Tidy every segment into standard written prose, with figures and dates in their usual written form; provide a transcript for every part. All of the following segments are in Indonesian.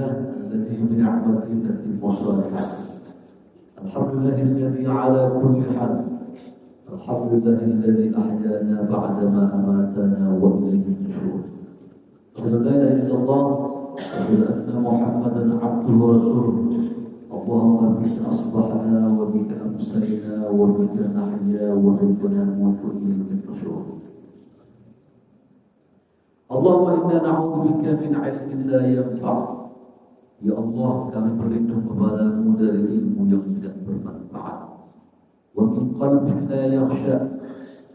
لله الذي بنعمته تتم الصالحات. الحمد لله الذي على كل حال. الحمد لله الذي أحيانا بعدما أماتنا وإليه النشور. أشهد أن لا إله إلا الله وأشهد أن محمدا عبده ورسوله. اللهم بك أصبحنا وبك أمسينا وبك نحيا وبك نموت وإليك النشور. اللهم إنا نعوذ بك من علم لا ينفع. Ya Allah, kami berlindung kepadamu dari ilmu yang tidak bermanfaat. Wa min qalbin la yakhsha.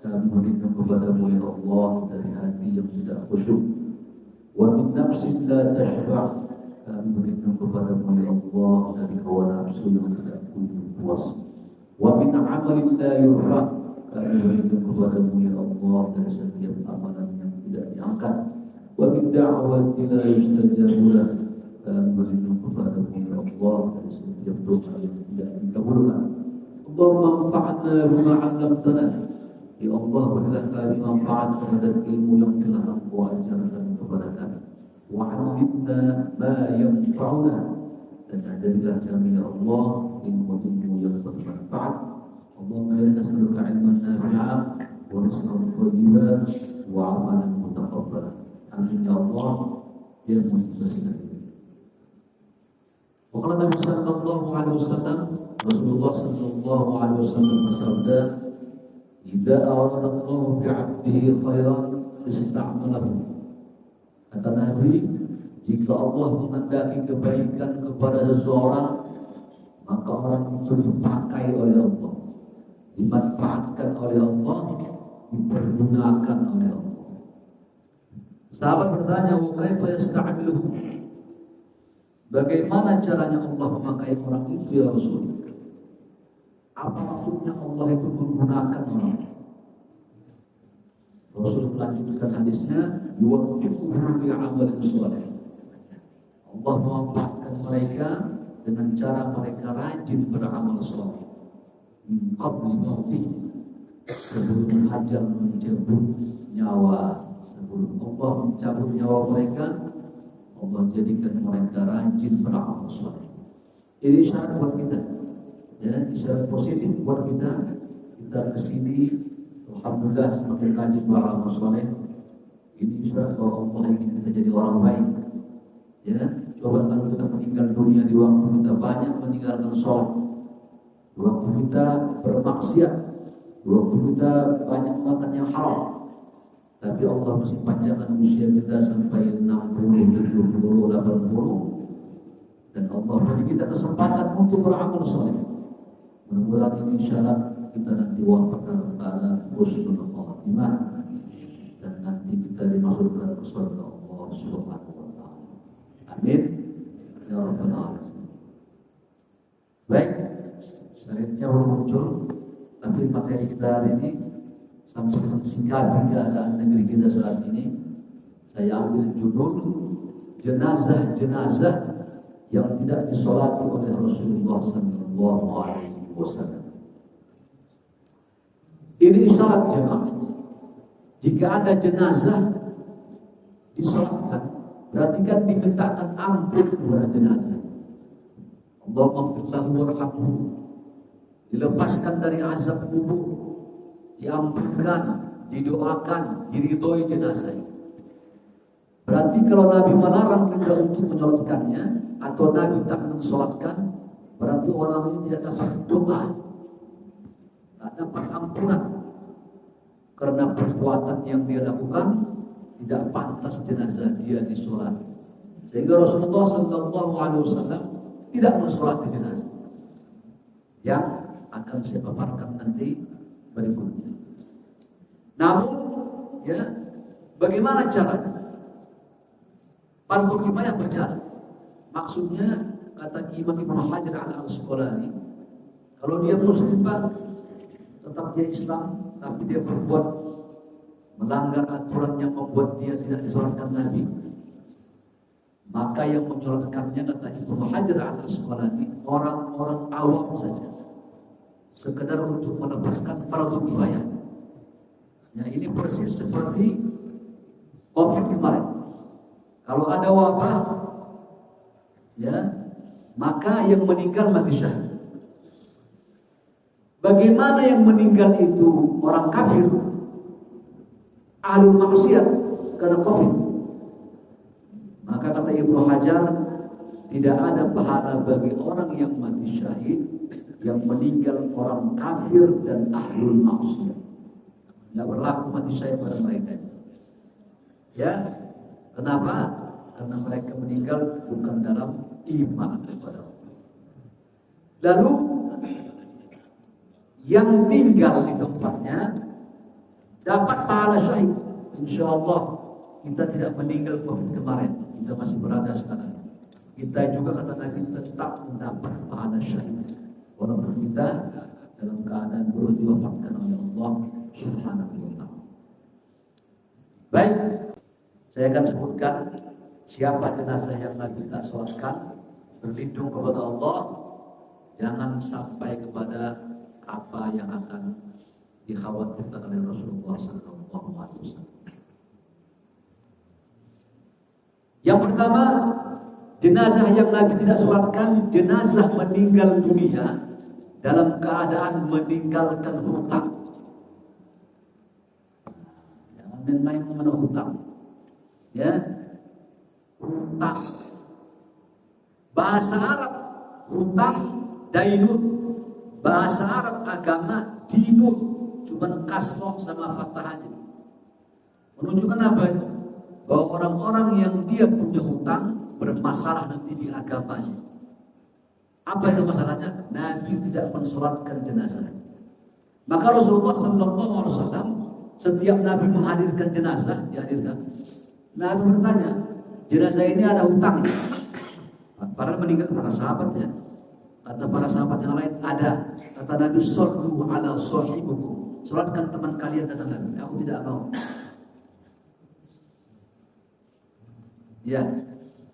Kami berlindung kepadamu ya Allah dari hati yang tidak khusyuk. Wa min nafsin la tashba'. Kami berlindung kepadamu ya Allah dari hawa nafsu yang tidak puas. Wa min amalin la yurfa. Kami berlindung kepadamu ya Allah dari setiap amalan yang tidak diangkat. Wa min da'wati la yustajabu lah. Kami berlindung kepadamu ya Allah dari setiap doa yang tidak dikabulkan. Allahumma anfa'na bima 'allamtana. Ya Allah, berilah kami manfaat terhadap ilmu yang telah Engkau ajarkan kepada kami. Wa 'allimna ma yanfa'una. Dan ajarilah kami ya Allah ilmu-ilmu yang bermanfaat. Allahumma inna nas'aluka 'ilman nafi'an wa rizqan thayyiban wa 'amalan mutaqabbalan. Amin ya Allah ya Muhammad. Waqala Nabi sallallahu alaihi wasallam, Rasulullah sallallahu alaihi wasallam bersabda, "Idza arada Allahu bi'abdihi khairan ista'malahu." Kata Nabi, jika Allah menghendaki kebaikan kepada seseorang, maka orang itu dipakai oleh Allah, dimanfaatkan oleh Allah, dipergunakan oleh Allah. Sahabat bertanya, "Wa kaifa yasta'miluhu?" Bagaimana caranya Allah memakai orang itu ya Rasul? Apa maksudnya Allah itu menggunakan orang? Rasul melanjutkan hadisnya, yuwaffiquhu li'amalin shalih. Allah memanfaatkan mereka dengan cara mereka rajin beramal saleh. Min qabli mautih, sebelum ajal mencabut nyawa, sebelum Allah mencabut nyawa mereka, Allah jadikan mereka rajin beramal saleh. Ini isyarat buat kita, ya, isyarat positif buat kita. Kita kesini, alhamdulillah semakin rajin beramal saleh. Ini isyarat bahwa Allah ingin kita jadi orang baik. Ya, coba kalau kita meninggal dunia di waktu kita banyak meninggalkan sholat, di waktu kita bermaksiat, di waktu kita banyak makan yang haram. Tapi Allah masih panjangkan usia kita sampai 60, 70, 80. Dan Allah beri kita kesempatan untuk beramal saleh. Mudah-mudahan ini syarat kita nanti wafat dalam keadaan husnul khatimah, dan nanti kita dimasukkan ke surga Allah Subhanahu wa taala. Amin ya rabbal alamin. Baik, sayangnya belum muncul, tapi materi kita hari ini sampai mensingkapi keadaan negeri kita saat ini, saya ambil judul jenazah-jenazah yang tidak disolati oleh Rasulullah sallallahu alaihi wasallam. Ini isyarat jemaah. Jika ada jenazah disolatkan, berarti kan dimintakan ampun kepada jenazah. Allahumma ighfir lahu warhamhu. Dilepaskan dari azab kubur, diampunkan, didoakan, diridhoi jenazah. Berarti kalau Nabi melarang kita untuk menyolatkannya, atau Nabi tak mensolatkan, berarti orang ini tidak dapat doa, tak dapat ampunan, karena perbuatan yang dia lakukan tidak pantas jenazah dia disolat. Sehingga Rasulullah sallallahu alaihi wasallam tidak mensolati jenazah, yang akan saya paparkan nanti berikutnya. Namun, ya, bagaimana caranya? Fardu kifayah berjalan. Maksudnya, kata Imam Ibnu Hajar al-Asqalani, kalau dia muslim Pak, tetap dia Islam, tapi dia berbuat melanggar aturan yang membuat dia tidak disolatkan Nabi, maka yang menyolatkannya, kata Ibnu Hajar al-Asqalani, orang-orang awam saja, sekedar untuk melepaskan fardu kifayah. Ya, ini persis seperti COVID kemarin. Kalau ada wabah, ya, maka yang meninggal mati syahid. Bagaimana yang meninggal itu orang kafir, ahlul maksiat karena Covid? Maka kata Ibnu Hajar, tidak ada pahala bagi orang yang mati syahid yang meninggal orang kafir dan ahlul maksiat. Tidak berlaku mati syahid pada mereka. Ya, kenapa? Karena mereka meninggal bukan dalam iman kepada Allah. Lalu yang tinggal di tempatnya dapat pahala syahid. Insya Allah kita tidak meninggal Covid kemarin, kita masih berada sekarang. Kita juga kata Nabi tetap mendapat pahala syahid, walaupun kita dalam keadaan baru diwafatkan oleh Allah Subhanahu wa Ta'ala. Baik, saya akan sebutkan siapa jenazah yang Nabi tak sholatkan, berlindung kepada Allah, jangan sampai kepada apa yang akan dikhawatirkan oleh Rasulullah SAW. Yang pertama, jenazah yang Nabi tidak sholatkan, jenazah meninggal dunia dalam keadaan meninggalkan hutang. Jangan main-main mengenai hutang. Ya, hutang. Bahasa Arab hutang dainun, bahasa Arab agama dinun, cuman kasroh sama fathah aja. Menunjukkan apa itu? Bahwa orang-orang yang dia punya hutang bermasalah nanti di agamanya. Apa itu masalahnya? Nabi tidak mensolatkan jenazah. Maka Rasulullah SAW setiap Nabi menghadirkan jenazah, dihadirkan, Nabi bertanya, jenazah ini ada hutang? Padahal meninggal para sahabatnya. Kata para sahabat yang lain, ada. Kata Nabi, sallu ala sahibukum, salatkan teman kalian, kata Nabi. Aku tidak mau. Ya,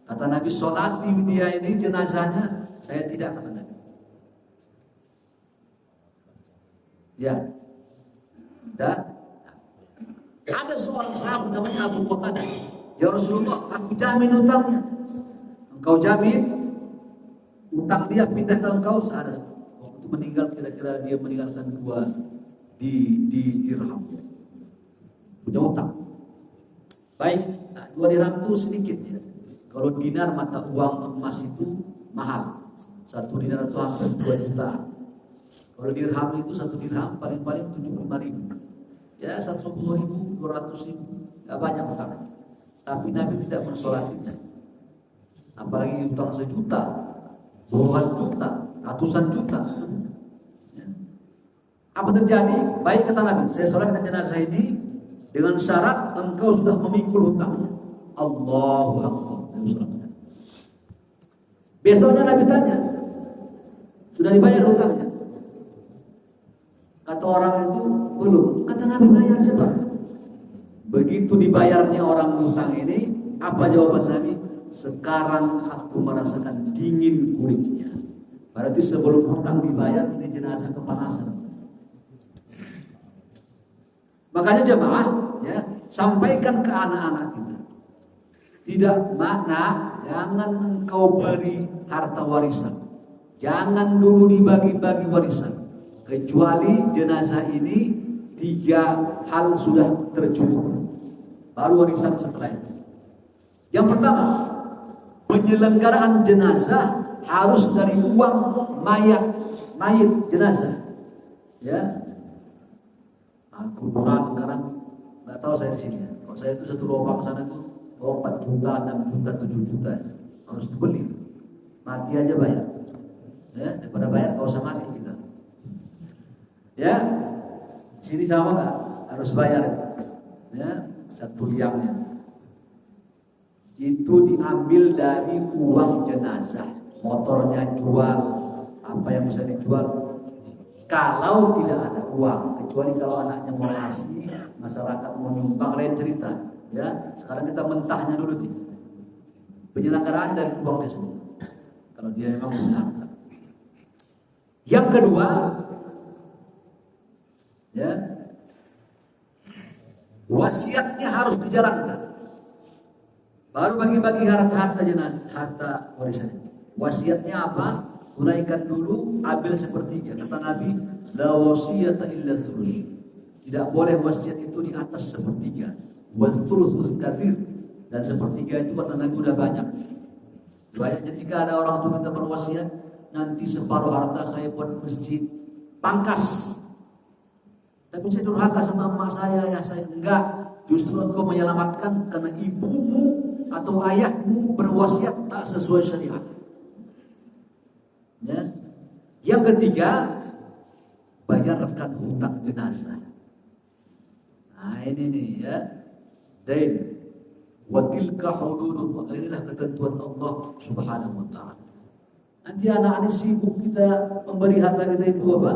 kata Nabi, solati dia ini jenazahnya, saya tidak, kata Nabi. Ya, dan ada seorang sahabat namanya Abu Qatadah. Ya Rasulullah, aku jamin utangnya. Engkau jamin utang dia pindah ke engkau ada. Waktu meninggal kira-kira dia meninggalkan 2 dirham. Punya utang. Baik, 2 dirham itu sedikit ya. Kalau dinar mata uang emas itu mahal. 1 dinar itu hampir 2 juta. Kalau dirham itu 1 dirham paling-paling 75.000. Ya 110.000, 200.000. Gak banyak utang. Tapi Nabi tidak mensolatinya. Apalagi utang 1 juta, puluhan juta, ratusan juta. Ya. Apa terjadi? Baik, kata Nabi, saya sholatkan jenazah ini dengan syarat engkau sudah memikul hutangnya. Allahu Akbar. Besoknya Nabi tanya, sudah dibayar hutangnya? Kata orang itu, belum. Kata Nabi, bayar cepat. Begitu dibayarnya orang hutang ini, apa jawaban Nabi? Sekarang aku merasakan dingin kulitnya. Berarti sebelum hutang dibayar, ini jenazah kepanasan. Makanya jemaah, ya, sampaikan ke anak-anak kita. Tidak makna, jangan engkau beri harta warisan. Jangan dulu dibagi-bagi warisan. Kecuali jenazah ini 3 hal sudah tercukupi. Baru warisan setelah itu. Yang pertama, penyelenggaraan jenazah harus dari uang mayit jenazah. Ya, kuburan sekarang nggak tahu saya di sini. Ya. Kalau saya itu satu lubang sana itu 4 juta, 6 juta, 7 juta harus dibeli. Mati aja bayar. Ya, daripada bayar kau usah mati kita. Ya, sini sama nggak? Harus bayar. Ya, 1 liangnya. Itu diambil dari uang jenazah. Motornya jual, apa yang bisa dijual. Kalau tidak ada uang, kecuali kalau anaknya mau ngasih, masyarakat mau nyumbang, lain cerita. Ya, sekarang kita mentahnya dulu sih. Penyelenggaraan dari uang dia sendiri. Kalau dia memang punya harta. Yang kedua, ya, wasiatnya harus dijalankan. Baru bagi-bagi harta jenazah, harta warisan itu. Wasiatnya apa? Tunaikan dulu, ambil sepertiga. Kata Nabi, la wasiyata illa thuluth. Tidak boleh wasiat itu di atas sepertiga. Wathuluthus katsir. Dan sepertiga itu kata Nabi udah banyak. Jadi jika ada orang tua kita berwasiat, nanti separuh harta saya buat masjid, pangkas. Tapi saya durhaka sama emak saya, ya saya enggak. Justru engkau menyelamatkan karena ibumu atau ayahmu berwasiat tak sesuai syariat. Ya. Yang ketiga, bayarkan hutang jenazah. Nah ini nih ya, dain. Wa tilka hududullah, inilah ketentuan Allah Subhanahu wa taala. Nanti anak-anak sibuk kita memberi harta kita itu apa?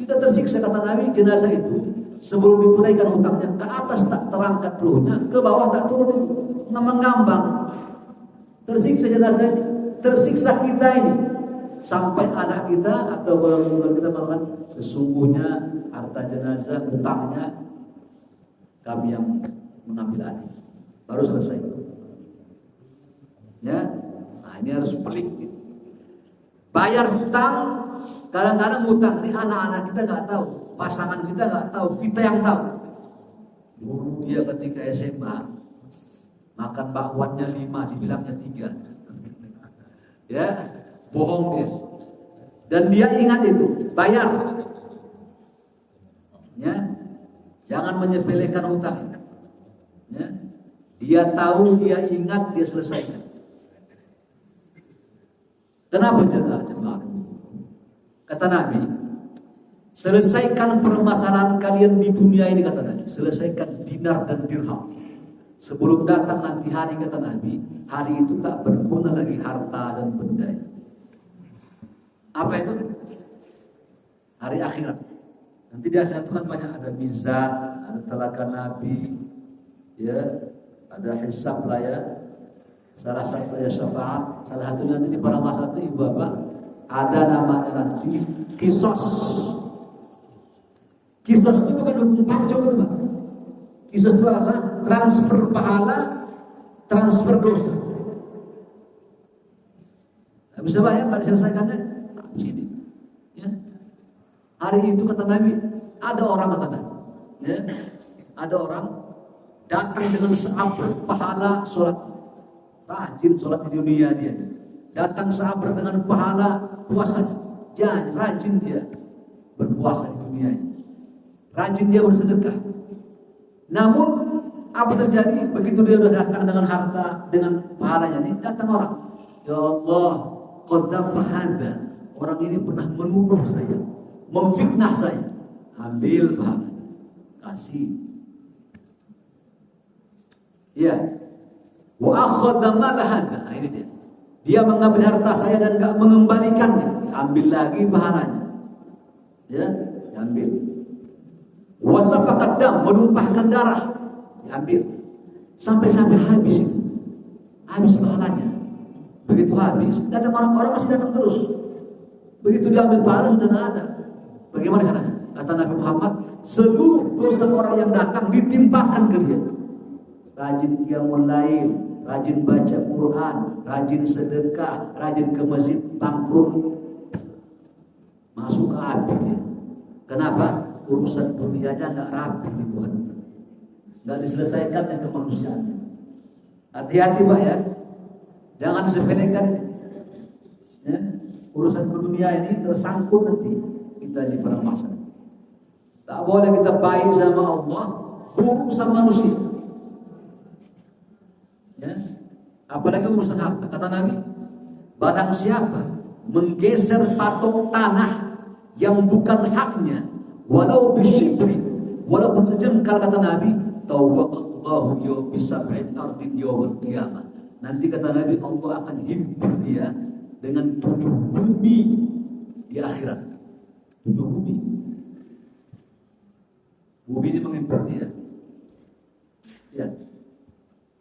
Kita tersiksa kata Nabi, jenazah itu sebelum ditunaikan hutangnya ke atas tak terangkat ruhnya, ke bawah tak turun itu, mengambang. Tersiksa jenazah ini, tersiksa kita ini. Sampai anak kita atau orang kita mengatakan sesungguhnya harta jenazah hutangnya kami yang mengambil alih. Baru selesai. Ya, nah ini harus pelik. Bayar hutang, kadang-kadang hutang ini anak-anak kita nggak tahu, pasangan kita nggak tahu, kita yang tahu. Dulu dia ketika SMA makan bakwannya 5, dibilangnya 3. Ya, bohong dia. Dan dia ingat itu, bayar. Ya, jangan menyepelekan hutang. Ya. Dia tahu, dia ingat, dia selesaikan. Kenapa jemaah? Kata Nabi, selesaikan permasalahan kalian di dunia ini, kata Nabi. Selesaikan dinar dan dirham. Sebelum datang nanti hari, kata Nabi, hari itu tak berguna lagi harta dan benda. Apa itu? Hari akhirat. Nanti di akhirat itu kan banyak, ada mizan, ada telaga Nabi, ya. Ada hisab lah ya. Salah satu ya syafaat. Salah satunya nanti di para masa itu ibu bapak ada namanya nanti kisos. Kisos itu bukan hukum pancong itu pak. Kisos itu adalah transfer pahala, transfer dosa. Nah, bisa pak ya, pada selesaikannya sini. Ya. Hari itu kata Nabi ada orang kata Nabi, ya, ada orang datang dengan seabrak pahala sholat, rajin sholat di dunia dia. Datang seabrak dengan pahala puasa, ya rajin dia berpuasa di dunia ini. Rajin dia bersedekah. Namun apa terjadi? Begitu dia sudah datang dengan harta, dengan pahalanya ini, datang orang, ya Allah, qadzafa hada. Orang ini pernah menuduh saya, memfitnah saya. Ambil pahala, kasih. Ya, wa akhadha mal hada. Ini dia. Dia mengambil harta saya dan enggak mengembalikannya. Ambil lagi pahalanya. Ya, ambil. Wa safaqad dam, menumpahkan darah. Diambil. Sampai habis itu. Habis pahalanya. Begitu habis, datang orang-orang masih datang terus. Begitu diambil pahala sudah tidak ada. Bagaimana caranya? Kata Nabi Muhammad, seluruh dosa orang yang datang ditimpakan ke dia. Rajin qiyamul lail, rajin baca Quran, rajin sedekah, rajin ke masjid, bangkrut. Masuk ke api dia. Kenapa? Urusan dunianya enggak rapi dibuat. Enggak diselesaikan dengan kemanusiaannya. Hati-hati Pak ya. Jangan disepelekan ini. Ya. Urusan dunia ini tersangkut nanti kita di perang masa. Tak boleh kita baik sama Allah, buruk sama manusia. Ya. Apalagi urusan harta. Kata Nabi, barang siapa menggeser patok tanah yang bukan haknya, walau bisyibri, walaupun sejengkal, kata Nabi, tawaqallahu yawm bisab'in ardin yawmal qiyamah. Nanti kata Nabi, Allah akan himpit dia dengan 7 bumi di akhirat. 7 bumi. Bumi ini menghimpit dia. Ya.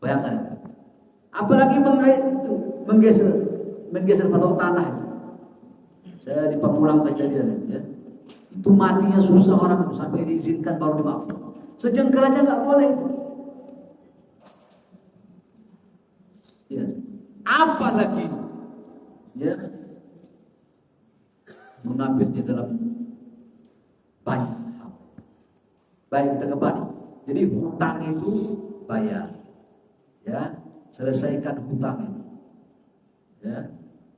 Bayangkan itu. Apalagi menggeser patok tanah. Saya di Pamulang kejadian ya. Itu matinya susah orang itu sampai diizinkan baru dimaafkan. Sejengkal aja nggak boleh itu. Ya. Apalagi ya mengambilnya dalam banyak hal. Baik, kita kembali. Jadi hutang itu bayar, ya, selesaikan hutang itu, ya.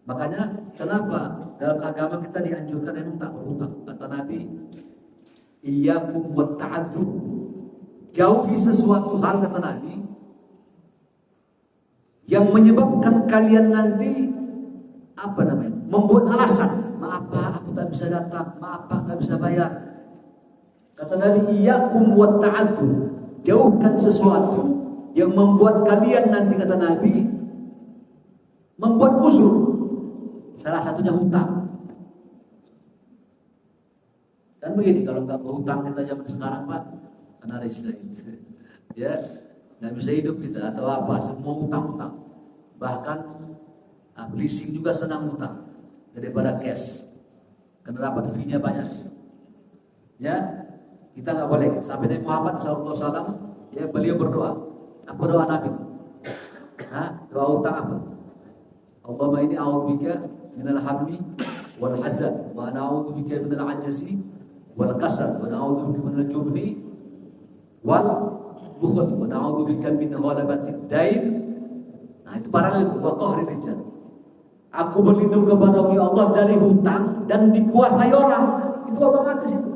Makanya kenapa dalam agama kita dianjurkan memang tak berhutang? Kata Nabi, iyyakum wat ta'adzub. Jauhi sesuatu hal, kata Nabi, yang menyebabkan kalian nanti membuat alasan, maaf Pak, aku tak bisa datang, maaf Pak, tak bisa bayar. Kata Nabi, iyyakum wat ta'adzub. Jauhkan sesuatu yang membuat kalian nanti, kata Nabi, membuat uzur. Salah satunya hutang. Dan begini, kalau nggak berhutang kita zaman sekarang Pak, karena ada istilah itu, ya nggak bisa hidup kita atau apa, semua hutang-hutang. Bahkan leasing juga senang hutang daripada cash, karena dapat fee-nya banyak. Ya, kita nggak boleh. Sampai Nabi Muhammad SAW, ya beliau berdoa. Apa doa Nabi? Doa hutang apa? Allahumma inni a'udzubika minal hammi wal hazan wa a'udzubika minal ajzi wal kasal wa a'udzubika minal jubni wal bukhl wa a'udzubika min ghalabatid dain. Nah, itu paralel wa qahri rijal. Aku berlindung kepada Allah dari hutang dan dikuasai orang. Itu otomatis itu.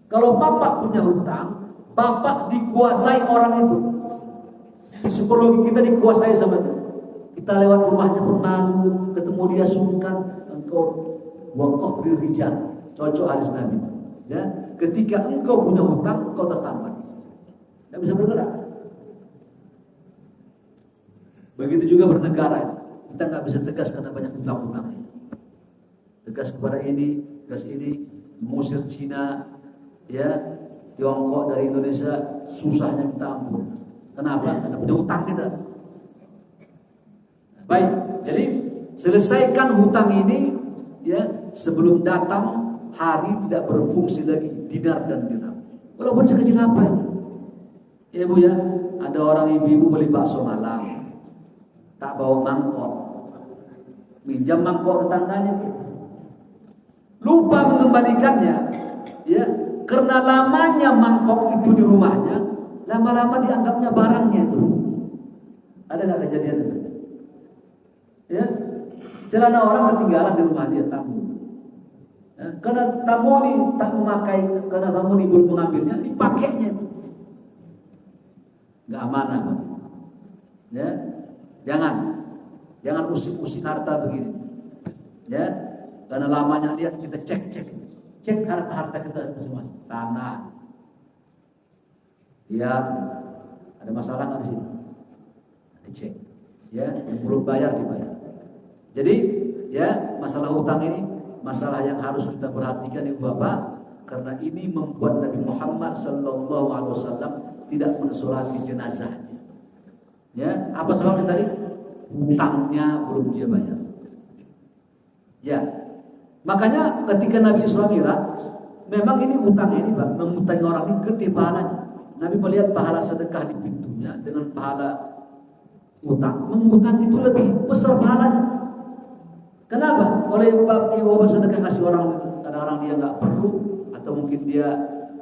Kalau bapak punya hutang, bapak dikuasai orang itu. Psikologi kita dikuasai sama dia. Kita lewat rumahnya bermalu, ketemu dia sungkan, engkau waqaf bil rijal. Cocok hadis Nabi. Ya, ketika engkau punya hutang, engkau tertampar. Tidak bisa bergerak. Begitu juga bernegara. Kita nggak bisa tegas karena banyak hutang-hutang. Tegas kepada ini, tegas ini, mengusir Cina, ya, Tiongkok dari Indonesia, susahnya minta ampun. Kenapa? Karena punya hutang kita. Baik, jadi selesaikan hutang ini, ya, sebelum datang hari tidak berfungsi lagi dinar dan dirham. Walaupun sekecil apa ini. Ya Bu ya, ada orang ibu-ibu beli bakso malam, tak bawa mangkok, minjam mangkok tetangganya, lupa mengembalikannya, ya, karena lamanya mangkok itu di rumahnya, lama-lama dianggapnya barangnya itu. Ada nggak kejadian itu? Ya, celana orang ketinggalan di rumah dia, tamu. Ya, karena tamu ini tak memakai, karena tamu ini belum mengambilnya, dipakainya itu. Nggak amanah, Pak. Ya, jangan usik-usik harta begini. Ya, karena lamanya lihat kita cek harta kita masing-masing, tanah. Ya, ada masalah nggak di sini? Dicek. Ya, yang belum bayar dibayar. Jadi, ya, masalah hutang ini masalah yang harus kita perhatikan Ibu Bapak, karena ini membuat Nabi Muhammad SAW tidak mensolati jenazahnya. Ya, apa sebabnya tadi? Hutangnya belum dia bayar. Ya, makanya ketika Nabi Isra Mi'raj, memang ini hutang ini, Pak, mengutangi orang ini gede pahalanya. Nabi melihat pahala sedekah di pintunya dengan pahala hutang. Mengutang itu lebih besar pahalanya. Kenapa? Kalau ibu bapak sedekah kasih orang itu, kadang-kadang dia nggak perlu atau mungkin dia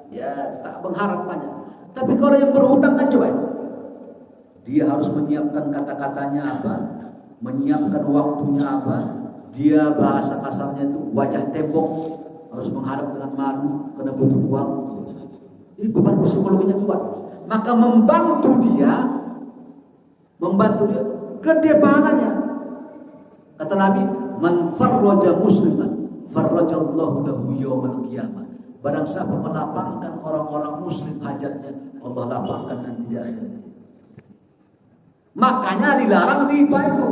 ya tak mengharap banyak. Tapi kalau yang berhutang kan coba itu, dia harus menyiapkan kata-katanya apa, menyiapkan waktunya apa. Dia bahasa kasarnya itu wajah tembok, harus menghadap dengan malu karena butuh uang. Ini beban psikologinya kuat. Maka membantu dia gede pahalanya. Kata Nabi, man farraja musliman farrajallahu lahu yaumal qiyamah. Barang siapa melapangkan orang-orang muslim hajatnya, Allah lapangkan nanti di akhirat. Makanya dilarang riba itu.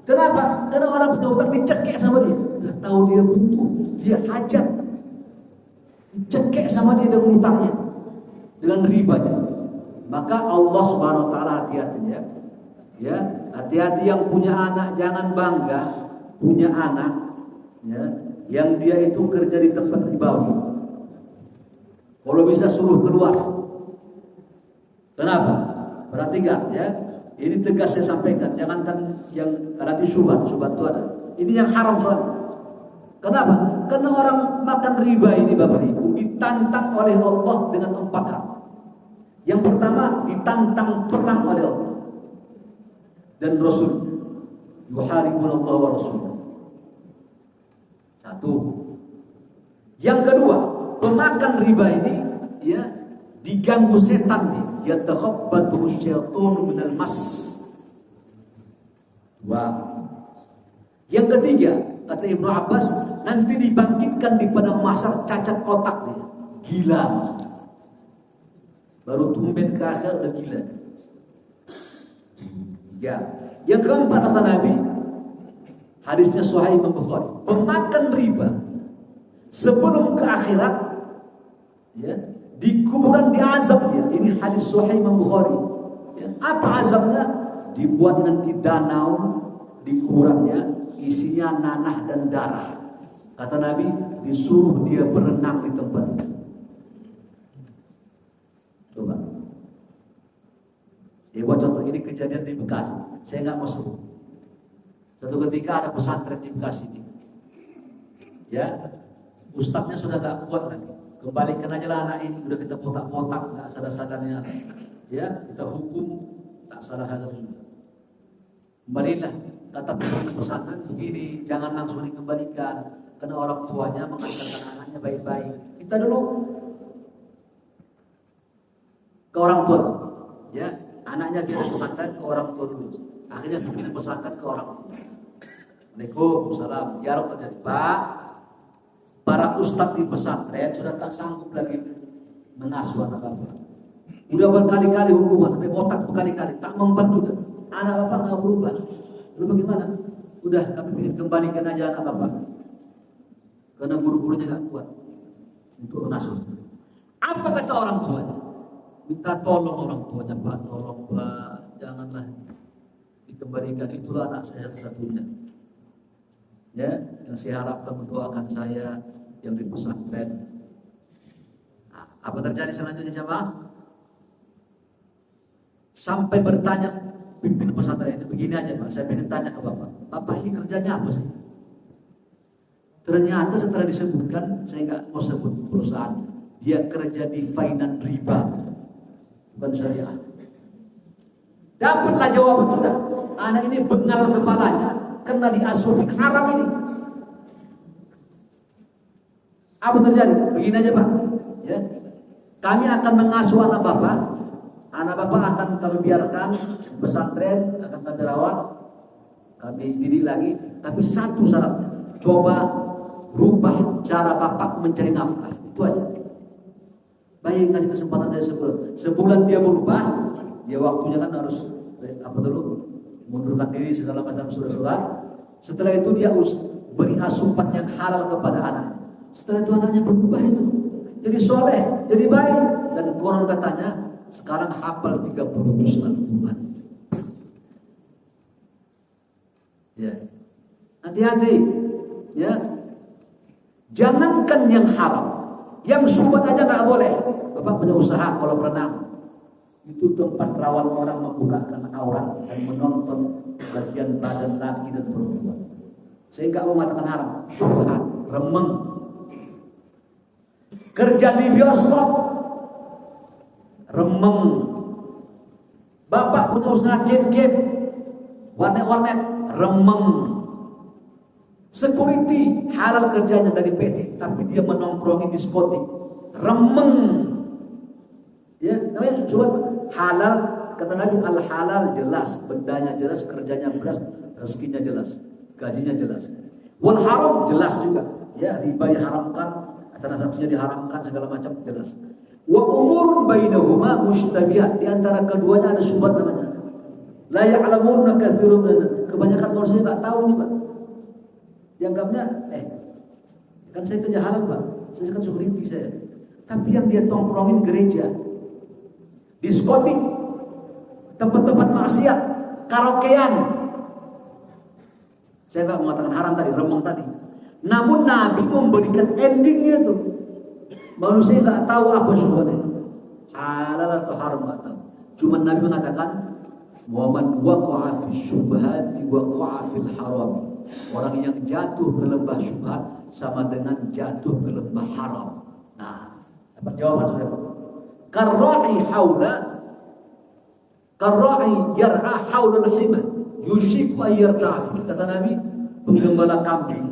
Kenapa? Karena orang punya hutang dicekek sama dia. Udah tahu dia butuh, dia hajat, dicekek sama dia dengan hutangnya, dengan ribanya. Maka Allah Subhanahu Wa Taala hati-hati ya. Ya, hati-hati yang punya anak, jangan bangga punya anak, ya, yang dia itu kerja di tempat ribawi. Kalau bisa suruh keluar. Kenapa? Perhatikan ya, Ini tegas saya sampaikan, jangankan yang nanti syubhat itu ada. Ini yang haram soalnya. Kenapa? Karena orang makan riba ini Bapak Ibu ditantang oleh Allah dengan 4 hal. Yang pertama ditantang perang oleh Allah dan Rasul. Yuharibunallah wa Rasul. Satu. Yang kedua, pemakan riba ini ya diganggu setan nih. Yatakhabbatu syaitanu minal mas. Dua. Yang ketiga, kata Ibnu Abbas, nanti dibangkitkan di padang mahsyar cacat otak dia. Gila. Baru tumben ke akhir udah gila. Ya. Yang keempat kata Nabi, hadisnya Sahih Imam Bukhari, pemakan riba sebelum ke akhirat ya, di kuburan diazab dia. Ini hadis Sahih Imam Bukhari. Ya, apa azabnya? Dibuat nanti danau di kuburannya, isinya nanah dan darah. Kata Nabi, disuruh dia berenang di tempat itu. Coba. Ya buat contoh, ini kejadian di Bekasi. Saya nggak mau sebut. Satu ketika ada pesantren di Bekasi ini. Ya, ustadznya sudah nggak kuat lagi. Kembalikan aja lah anak ini, udah kita botak-botak, nggak sadar-sadarnya. Ya, kita hukum tak salah-salah juga. Kembalilah, kata pemimpin pesantren begini, jangan langsung dikembalikan, karena orang tuanya mengajarkan anaknya baik-baik. Kita dulu ke orang tua, ya, anaknya biar pesantren ke orang tua dulu. Akhirnya pimpinan pesantren ke orang tua. Waalaikumsalam. Dialog terjadi, Pak. Para ustadz di pesantren sudah tak sanggup lagi mengasuh anak bapak. Udah berkali-kali hukuman, sampai botak berkali-kali, tak mempan juga. Anak bapak nggak berubah. Lalu bagaimana? Udah kami ingin kembalikan aja anak bapak, karena guru-gurunya nggak kuat untuk mengasuh. Apa kata orang tuanya? Minta tolong orang tuanya, Pak, tolong Pak, janganlah dikembalikan, itulah anak saya satunya. Ya, yang saya harapkan mendoakan saya yang di pesantren. Nah, apa terjadi selanjutnya jemaah? Sampai bertanya pimpinan pesantren ini, begini aja Pak, saya ingin tanya ke Bapak, Bapak ini kerjanya apa sih? Ternyata setelah disebutkan, saya nggak mau sebut perusahaan, dia kerja di finance riba, bukan syariah. Dapatlah jawaban sudah. Anak ini bengal kepalanya karena diasuhin haram ini. Apa terjadi? Begini aja Pak, ya. Kami akan mengasuh anak bapak. Anak bapak akan kami biarkan pesantren, akan kami rawat, kami didik lagi. Tapi satu syaratnya, coba rubah cara bapak mencari nafkah. Itu aja. Baik, kasih kesempatan saya sebulan dia berubah, dia waktunya kan harus apa dulu, mundurkan diri segala macam surat-surat. Setelah itu dia beri asupan yang halal kepada anaknya. Setelah itu anaknya berubah itu, jadi soleh, jadi baik, dan konon katanya sekarang hafal 30 juz Al-Quran. Ya, hati-hati, ya. Jangankan yang haram, yang syubhat aja nggak boleh. Bapak punya usaha kolam renang, itu tempat rawan orang membukakan aurat dan menonton bagian badan laki dan perempuan. Saya nggak mau mengatakan haram, syubhat, remeng. Kerja di bioskop, remeng. Bapak punya usaha game-game, warnet-warnet, remeng. Security halal kerjanya dari PT, tapi dia menongkrongi diskotik, remeng. Ya, namanya surat halal. Kata Nabi, al halal jelas, bendanya jelas, kerjanya jelas, rezekinya jelas, gajinya jelas. Wal haram jelas juga, ya, riba diharamkan, transaksinya diharamkan, segala macam jelas. Wa umurun bainahuma mushtabihat, di antara keduanya ada syubhat namanya. La ya'lamuna katsirun, kebanyakan manusia enggak tahu ini, Pak. Dianggapnya kan saya kerja halal, Pak. Saya kan security saya. Tapi yang dia tongkrongin gereja, diskotik, tempat-tempat maksiat, karaokean. Saya enggak mengatakan haram tadi, remeng tadi. Namun Nabi memberikan endingnya itu. Manusia nggak tahu apa syubhatnya, halal atau haram nggak tahu. Cuma Nabi mengatakan Wa man waqa'a fi syubhati waqa'a fil haram. Orang yang jatuh ke lembah syubhat sama dengan jatuh ke lembah haram. Nah, apa jawaban saudara? Karra'i yar'a haulal hima yushiku ayyarta'i. Kata Nabi, penggembala kambing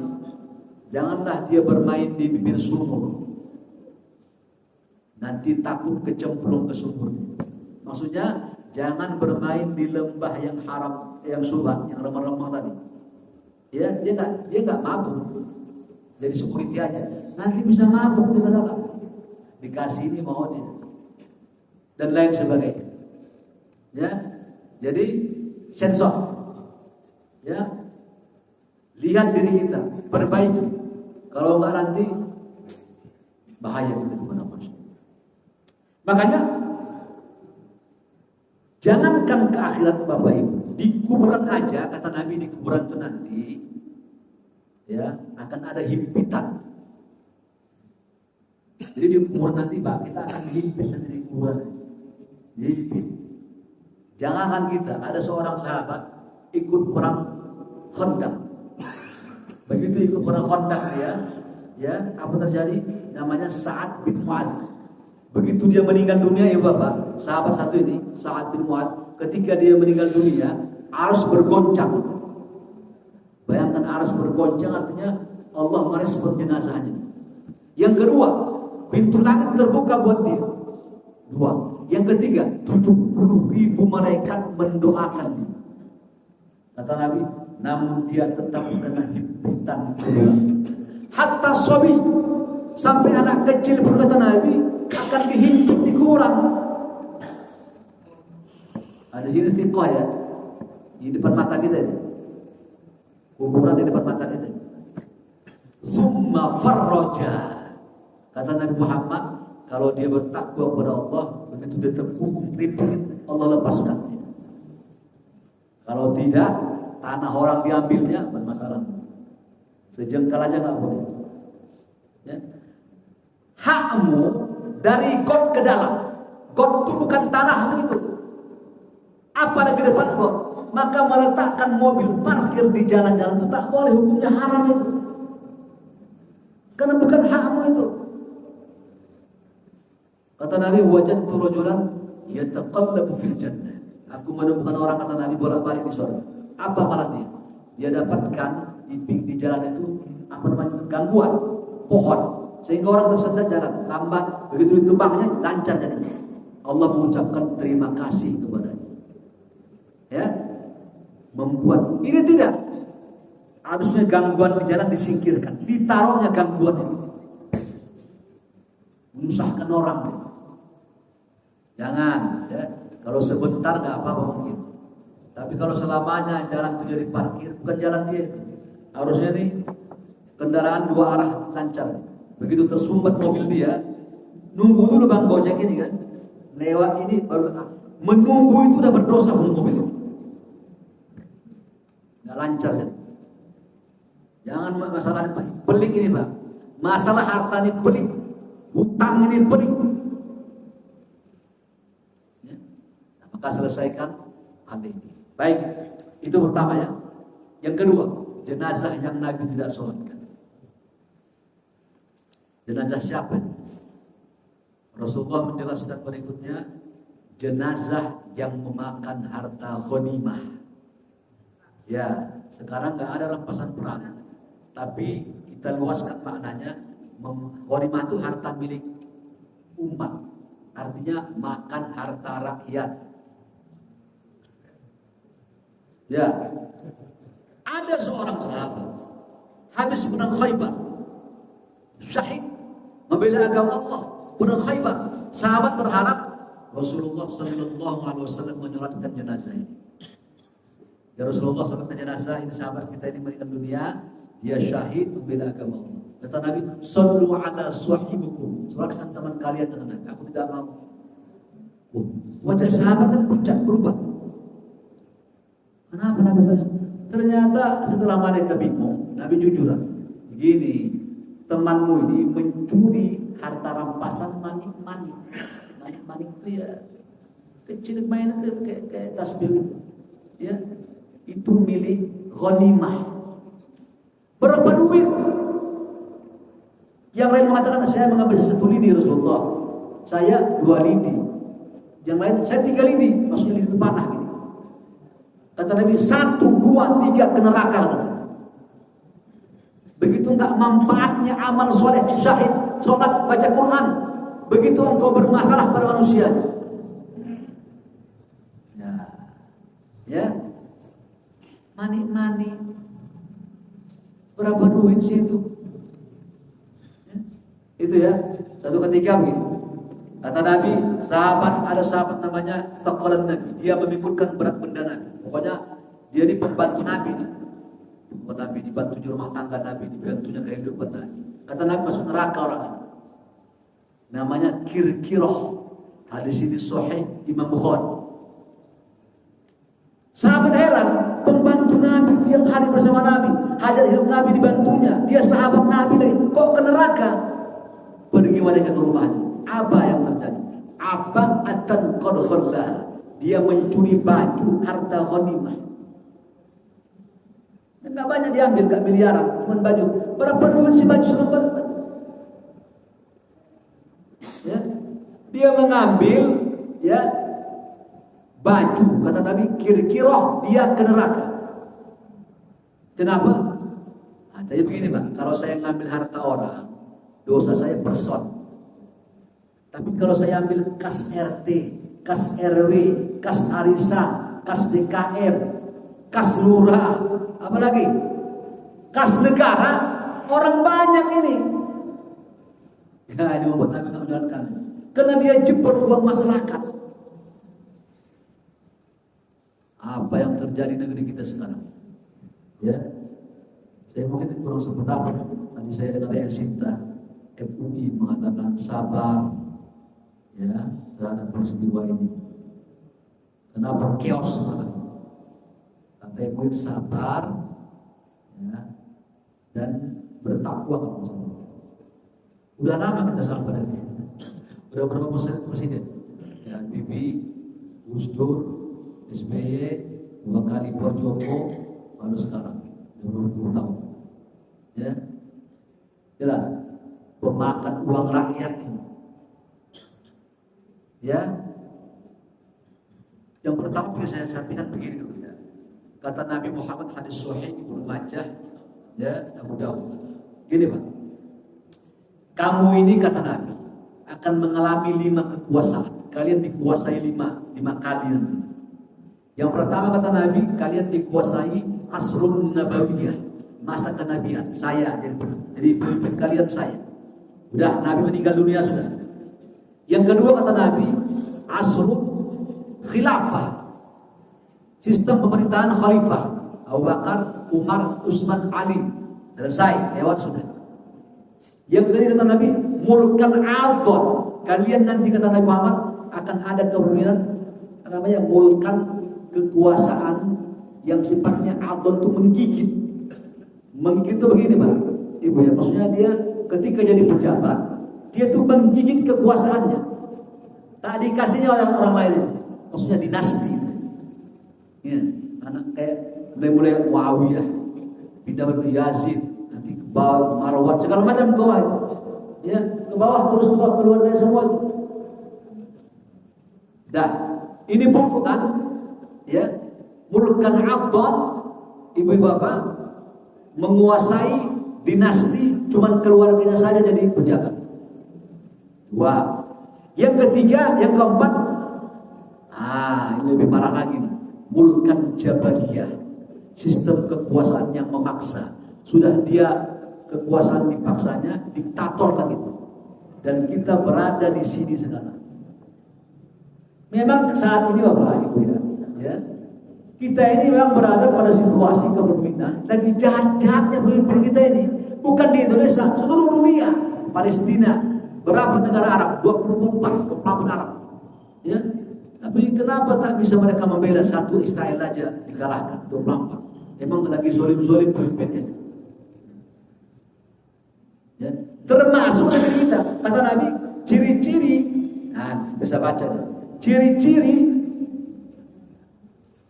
janganlah dia bermain di bibir sumur, nanti takut kecemplung ke sumur. Maksudnya jangan bermain di lembah yang haram, yang syubhat, yang remah-remah tadi. Ya, dia nggak mabuk, jadi security aja. Nanti bisa mabuk di dalam, dikasih ini mau dia dan lain sebagainya. Ya, jadi sensor. Ya, lihat diri kita, perbaiki. Kalau enggak nanti bahaya kita di mana-mana. Makanya jangankan ke akhirat Bapak Ibu, di kuburan aja kata Nabi, di kuburan itu nanti ya akan ada himpitan. Jadi di kuburan nanti Pak, kita akan himpit nanti di kuburan. Himpit. Jangankan kita, ada seorang sahabat ikut perang Khandaq. Begitu ikut perang Khandaq dia, ya apa terjadi? Namanya Sa'ad bin Mu'adz. Begitu dia meninggal dunia ya Bapak, sahabat satu ini, Sa'ad bin Mu'adz, ketika dia meninggal dunia, arus bergoncang. Bayangkan arus bergoncang artinya Allah merespon jenazahnya. Yang kedua, pintu langit terbuka buat dia. Dua. Yang ketiga, 70.000 malaikat mendoakan dia. Kata Nabi, namun dia tetap kena himpitan kuburan. Hatta sobi, sampai anak kecil pun kata Nabi akan dihimpit di kuburan. Ada sini siqah ya, di depan mata kita ini. Kuburan di depan mata kita. Summa farroja. Kata Nabi Muhammad, kalau dia bertakwa kepada Allah, begitu dia terkungkung teripit, Allah lepaskan dia. Kalau tidak, tanah orang diambilnya, bermasalah. Sejengkal aja nggak boleh. Ya. Hakmu dari got ke dalam. Got itu bukan tanah itu. Apalagi depan got. Maka meletakkan mobil parkir di jalan-jalan itu tak boleh, hukumnya haram itu. Karena bukan hakmu itu. Kata Nabi, wajadtu rajulan yataqallabu fil jannah. Aku menemukan orang, kata Nabi, bolak-balik di surga. Apa malah dia? Dia dapatkan di jalan itu apa namanya? Gangguan pohon, sehingga orang tersendat jalan lambat. Begitu ditebangnya lancar jadi. Allah mengucapkan terima kasih kepadanya. Ya, membuat ini tidak. Harusnya gangguan di jalan disingkirkan, ditaruhnya gangguan itu. Menyusahkan orang. Jangan, ya. Kalau sebentar nggak apa-apa mungkin. Tapi kalau selamanya jalan itu jadi parkir, bukan jalan dia itu. Harusnya nih kendaraan dua arah lancar. Begitu tersumbat mobil dia, nunggu dulu bang Gojek ini kan, lewat ini baru menunggu itu udah berdosa mobil ini. Nggak lancar jadi. Jangan masalah ini Pak, pelik ini Pak. Masalah harta ini pelik, hutang ini pelik. Ya. Maka selesaikan hal ini. Baik, itu pertama ya. Yang kedua, jenazah yang Nabi tidak sholatkan. Jenazah siapa? Rasulullah menjelaskan berikutnya, jenazah yang memakan harta ghanimah. Ya, sekarang nggak ada rampasan perang, tapi kita luaskan maknanya. Ghanimah itu harta milik umat, artinya makan harta rakyat. Ya, ada seorang sahabat habis perang Khaybar, syahid membela agama Allah, perang Khaybar. Sahabat berharap Rasulullah sallallahu alaihi wasallam menyolatkan jenazah ini. Ya Rasulullah sholatkan jenazah ini, sahabat kita ini meninggal dunia, dia syahid membela agama Allah. Kata Nabi, sallu ala sahibikum, sholatkan teman kalian. Kata Nabi, aku tidak mau. Wajah sahabat kan pucat, berubah. Kenapa Nabi tanya? Ternyata setelah mereka bingung, Nabi jujur. Begini, temanmu ini mencuri harta rampasan manik-manik. Manik-manik itu ya kecil, main kayak tasbih itu. ya, itu milik ghanimah. Berapa duit? Yang lain mengatakan saya mengambil 1 lidi Rasulullah, saya 2 lidi. Yang lain saya 3 lidi, maksudnya lidi itu panah gitu. Kata Nabi 1, 2, 3 ke neraka kata Nabi. Begitu enggak manfaatnya amal soleh, syahid, sholat, baca Quran. Begitu engkau bermasalah pada manusia. Ya, mani. Berapa duit sih itu? Ya. Itu ya. Satu ketika begini. Kata Nabi, ada sahabat namanya Thaqalan Nabi. Dia memikulkan berat benda Nabi. Pokoknya dia ini pembantu Nabi nih. Nabi dibantu di rumah tangga Nabi, dibantunya kehidupan Nabi. Kata Nabi masuk neraka orang ini. Namanya Kirkiroh. Hadis ini sahih Imam Bukhari. Sahabat heran, pembantu Nabi tiap hari bersama Nabi, hajat hidup Nabi dibantunya, dia sahabat Nabi lagi, kok ke neraka? Pergi mereka ke rumahnya. Apa yang terjadi? Atan qad khallaha. Dia mencuri baju harta ghanimah. Enggak banyak diambil, enggak miliaran, cuma baju. Berapa duit si baju selembar? Ya. Dia mengambil ya baju, kata Nabi, kira-kira dia ke neraka. Kenapa? Nah, tapi begini Pak, kalau saya ngambil harta orang, dosa saya person. Tapi kalau saya ambil kas RT, kas RW, kas arisan, kas DKM, kas lurah, apalagi kas negara, orang banyak ini. Ya, ini membuat Nabi tidak menjalankan. Karena dia jebol uang masyarakat. Apa yang terjadi di negeri kita sekarang? Ya, saya mungkin kurang sependapat. Tadi saya dengar El Sinta MUI mengatakan sabar, ya, terhadap peristiwa ini. Kenapa chaos sekarang? Kata MUI sabar, ya, dan bertakwa kalau misalnya. Udah lama kita sabar ini. Udah berapa presiden? Ya, Bibi, Gus Dur, SBY, 2 kali Pak Joko, baru sekarang 20 tahun. Ya, jelas pemakan uang rakyat ini. Ya, yang pertama saya sampaikan begini dulu ya. Kata Nabi Muhammad hadis sahih Ibnu Majah, ya, Abu Dawud. Gini Pak, kamu ini kata Nabi akan mengalami 5 kekuasaan. Kalian dikuasai 5 kali nanti. Yang pertama kata Nabi, kalian dikuasai asrun nabawiyah, masa kenabian. Saya jadi pemimpin kalian saya. Udah Nabi meninggal dunia sudah. Yang kedua kata Nabi, asrun khilafah, sistem pemerintahan khalifah. Abu Bakar, Umar, Utsman, Ali. Selesai, lewat sudah. Yang ketiga kata Nabi, mulkan adon. Kalian nanti kata Nabi Muhammad akan ada kepemimpinan namanya mulkan, kekuasaan yang sifatnya adon itu menggigit. Menggigit itu begini Pak, Ibu ya, maksudnya dia ketika jadi pejabat, dia tuh menggigit kekuasaannya. Tak dikasihnya orang lain. Maksudnya dinasti. Ya, anak kayak mulai Muawiyah, pindah ke Yazid, nanti ke bawah Marwan, segala macam ke bawah itu. Ya, ke bawah terus ke bawah, keluar dari semua itu. Dah, ini buku kan? Ya, mulkan adon, ibu bapak menguasai dinasti, cuman keluarganya saja jadi pejabat. 2. Yang ketiga, yang keempat, ini lebih parah lagi nih. Mulkan jabariyah, sistem kekuasaan yang memaksa. Sudah dia kekuasaan dipaksanya, diktator lagi. Dan kita berada di sini sekarang. Memang saat ini Bapak Ibu ya, kita ini memang berada pada situasi kepemimpinan lagi jahat-jahatnya pemimpin kita ini. Bukan di Indonesia, seluruh dunia. Palestina, berapa negara Arab? 24 Arab. Ya, tapi kenapa tak bisa mereka membela satu Israel aja dikalahkan 24? Emang lagi zolim-zolim pemimpinnya. Ya, termasuk dari kita. Kata Nabi, ciri-ciri, bisa baca. Ciri-ciri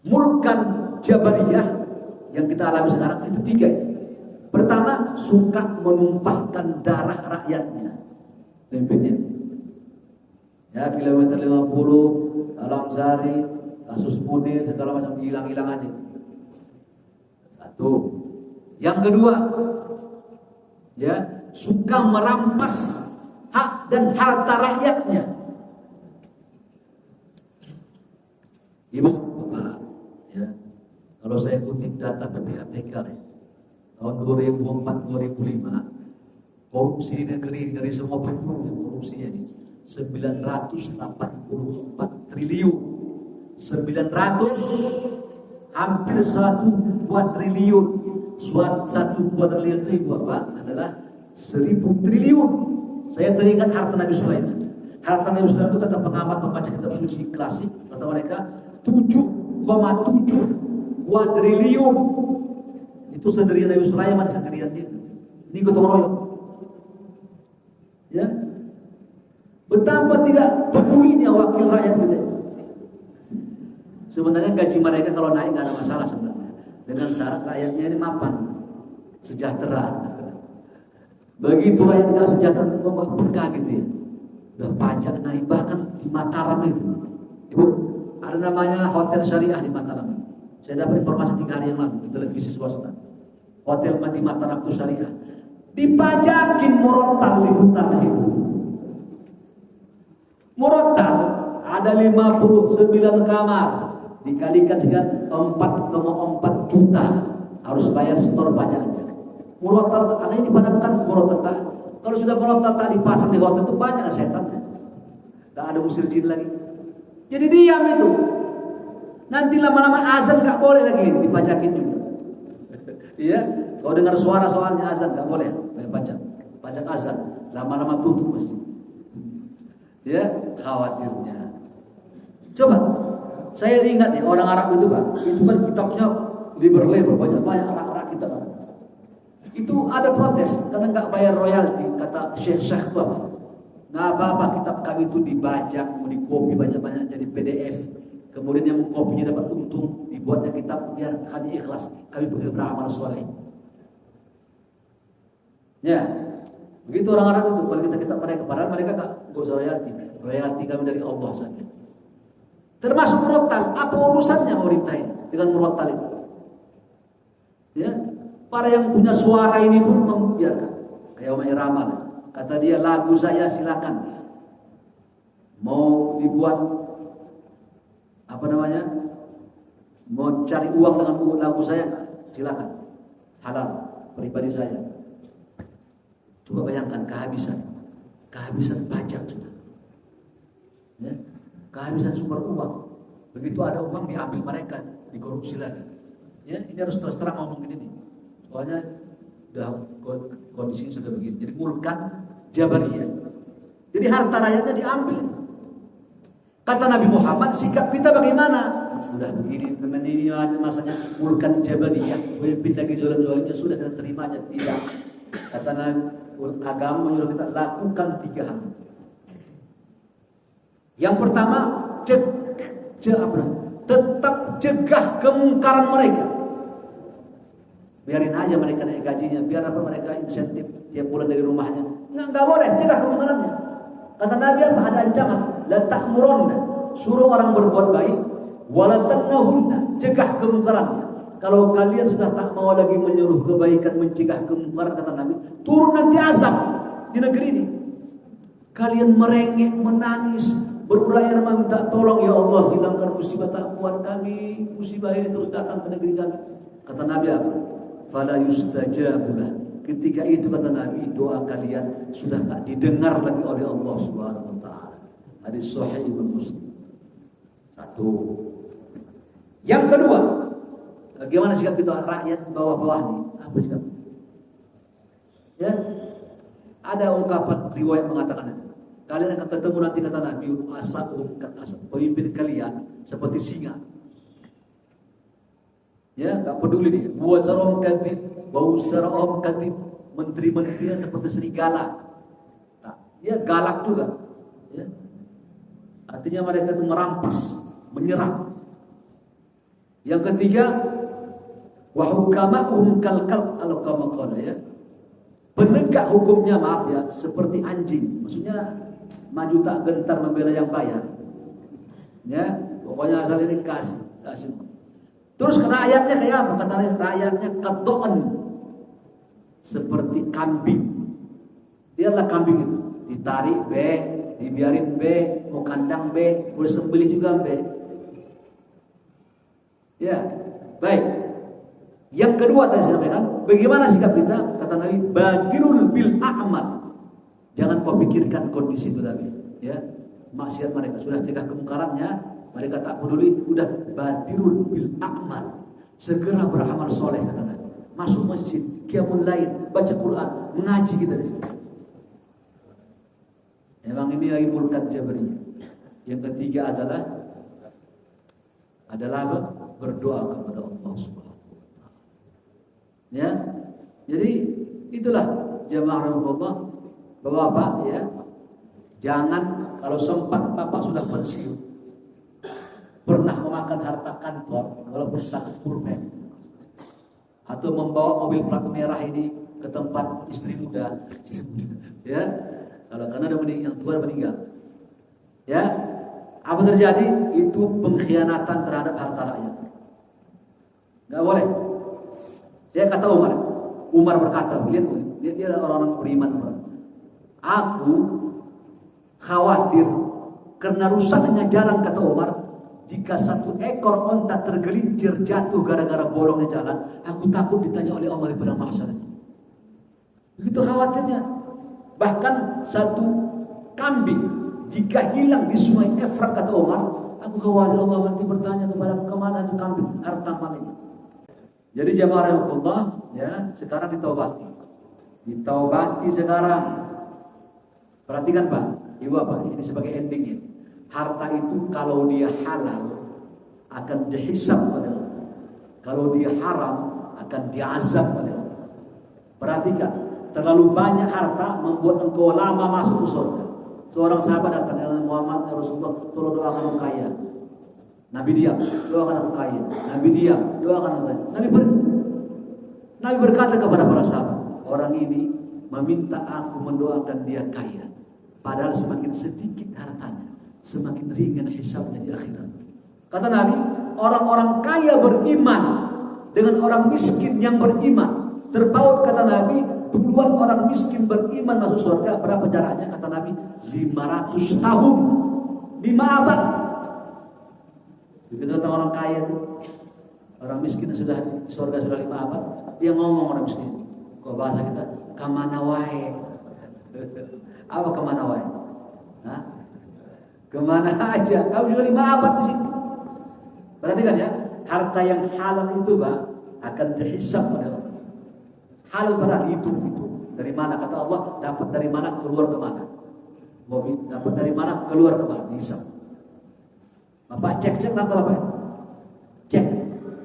mulkan jabariyah yang kita alami sekarang itu 3. Pertama, suka menumpahkan darah rakyatnya, pemimpinnya. Ya, kilometer 50, Alam Sari, kasus Munir, segala macam hilang-hilang aja. Satu. Yang kedua, ya, suka merampas hak dan harta rakyatnya. Ibu, Bapak, ya, kalau saya kutip data PPATK tahun 2004-2005, korupsi di negeri dari semua penjuru korupsinya ini 984 triliun. 900 hampir 1 kuadriliun. 1 kuadriliun itu Ibu Bapak adalah 1000 triliun. Saya teringat harta Nabi Sulaiman. Harta Nabi Sulaiman itu kata pengamat membaca kitab suci klasik, kata mereka 7,7 kuadriliun. Itu sendirian Nabi Sulaiman, sendirian dia. Ini gotong royong. Ya. Betapa tidak pedulinya wakil rakyat kita. Sebenarnya gaji mereka kalau naik nggak ada masalah sebenarnya. Dengan syarat rakyatnya ini mapan, sejahtera. Begitu rakyat nggak sejahtera, itu berkah gitu ya. Udah pajak naik, bahkan di Mataram itu. Ibu, ada namanya hotel syariah di Mataram. Saya dapat informasi 3 hari yang lalu di televisi swasta. Hotel di Mataram itu syariah. Dipajakin murotal di hutan itu. Murotal ada 59 kamar. Dikalikan dengan 4,4 juta harus bayar setor pajaknya. Murotal akhirnya dipadamkan murotal. Kalau sudah murotal tak dipasang di hotel itu banyak setannya. Tak ada musir jin lagi. Jadi diam itu. Nanti lama-lama azan nggak boleh lagi dipajakin juga. Iya, kalau dengar suara soalnya azan nggak boleh bayar pajak azan. Lama-lama tutup masjid. Ya, khawatirnya. Coba. Saya ingat ya orang Arab itu Pak, itu kan kitabnya liberal banyak anak-anak kita kan. Itu ada protes karena nggak bayar royalti, kata Syekh itu apa? Nggak apa-apa, kitab kami itu dibajak, mau dikopi banyak-banyak jadi PDF. Kemudian yang mengkopinya dapat untung, dibuatnya kitab biar kami ikhlas, kami pergi beramal soleh. Ya, begitu orang Arab itu kalau kita kitab mereka, padahal mereka nggak usah royalti kami dari Allah saja. Termasuk murotal, apa urusannya pemerintah ini dengan murotal itu? Ya, para yang punya suara ini pun membiarkan. Kayak Omar Irama, kata dia lagu saya silakan. Mau dibuat apa namanya? Mau cari uang dengan lagu saya silakan. Halal pribadi saya. Coba bayangkan kehabisan pajak sudah. Ya. Kehabisan sumber uang. Begitu ada uang diambil mereka, dikorupsi lagi. Ya, ini harus terus terang ngomong ini. Soalnya udah kondisinya sudah begini. Jadi mulkan jabariyah. Jadi harta rakyatnya diambil. Kata Nabi Muhammad, sikap kita bagaimana? Sudah begini, ini masanya mulkan jabariyah. Pemimpin lagi zolim-zolimnya sudah kita terima aja. Tidak. Kata Nabi, agama menyuruh kita lakukan 3 hal. Yang pertama, tetap cegah kemungkaran mereka. Biarin aja mereka naik gajinya, biar apa mereka insentif tiap bulan dari rumahnya. Enggak boleh, cegah kemungkarannya. Kata Nabi apa? Ada ancaman, la ta'murunna, suruh orang berbuat baik, wala tanahunna, cegah kemungkarannya. Kalau kalian sudah tak mau lagi menyuruh kebaikan, mencegah kemungkaran, kata Nabi, turun nanti azab di negeri ini. Kalian merengek, menangis, berurai air minta tolong, ya Allah hilangkan musibah tak kuat kami, musibah ini terus datang ke negeri kami. Kata Nabi apa? Fala yustajabulah. Ketika itu kata Nabi, doa kalian sudah tak didengar lagi oleh Allah Subhanahu wa taala. Hadis sahih Muslim. 1. Yang kedua, bagaimana sikap kita rakyat bawah-bawah ini? Apa sikap? Ya. Ada ungkapan riwayat mengatakan itu. Kalian akan ketemu nanti kata Nabi, pemimpin kalian seperti singa. Ya, tak peduli dia. Wazarom katib, wausarom katib, menteri-menterinya seperti serigala. Ya, galak juga. Ya. Artinya mereka itu merampas, menyerang. Yang ketiga, wa hukamahum kalkal kalau kama qala ya. Penegak hukumnya maaf ya, seperti anjing. Maksudnya maju tak gentar membela yang bayar. Ya, pokoknya asal ini kasih. Terus kena ayatnya kayak apa? Kata rakyatnya katoan seperti kambing. Dia adalah kambing itu. Ditarik B, dibiarin B, mau kandang B, boleh sembelih juga B. Ya, baik. Yang kedua tadi saya sampaikan, bagaimana sikap kita? Kata Nabi, badirul bil a'mal. Jangan kau pikirkan kondisi itu lagi. Ya, maksiat mereka sudah cegah kemungkarannya, mereka tak peduli. Udah badirul bil a'mal. Segera beramal soleh kata Nabi. Masuk masjid, qiyamul lail, baca Quran, mengaji kita di sini. Memang ini lagi mulkat jabariyah. Yang ketiga adalah apa? Berdoa kepada Allah Subhanahu. Ya, jadi itulah jamaah rahmatullah, Bapak ya, jangan kalau sempat Bapak sudah pensiun, pernah memakan harta kantor, walaupun satu pulpen, atau membawa mobil plat merah ini ke tempat istri muda, ya, kalau karena ada yang tua meninggal, ya, apa terjadi? Itu pengkhianatan terhadap harta rakyat, nggak boleh. Dia kata Umar berkata, dia orang-orang beriman. Aku khawatir karena rusaknya jalan, kata Umar, jika satu ekor onta tergelincir jatuh gara-gara bolongnya jalan, aku takut ditanya oleh Allah di padang mahsyar. Begitu khawatirnya. Bahkan satu kambing jika hilang di sungai Efrat, kata Umar, aku khawatir Allah nanti bertanya kepada kemana kambing harta maling. Jadi jamaah rahmatullah ya, sekarang ditaubati. Ditaubati sekarang. Perhatikan Pak, Ibu apa? Ini sebagai endingnya. Harta itu kalau dia halal akan dihisab oleh Allah. Kalau dia haram akan diazab oleh Allah. Perhatikan, terlalu banyak harta membuat engkau lama masuk ke surga. Seorang sahabat datang kepada Muhammad, ya Rasulullah, tolong doakan aku kaya. Nabi diam, doakan aku kaya. Nabi diam, doakan aku kaya. Nabi berkata kepada para sahabat, orang ini meminta aku mendoakan dia kaya. Padahal semakin sedikit hartanya, semakin ringan hisabnya di akhirat. Kata Nabi, orang-orang kaya beriman dengan orang miskin yang beriman. Terpaut kata Nabi, duluan orang miskin beriman masuk surga. Berapa jaraknya? Kata Nabi, 500 tahun, 5 abad. Begitu datang orang kaya itu, orang miskin sudah di surga sudah 5 abad, dia ngomong orang miskin. Kok bahasa kita, kemana wae? Apa kemana wae? Hah? Kemana aja? Kamu sudah 5 abad di sini. Perhatikan ya, harta yang halal itu Pak akan dihisab oleh Allah. Halal benar itu. Dari mana kata Allah? Dapat dari mana keluar ke mana? Dapat dari mana keluar ke mana? Dihisab. Bapak cek harta Bapak itu. Cek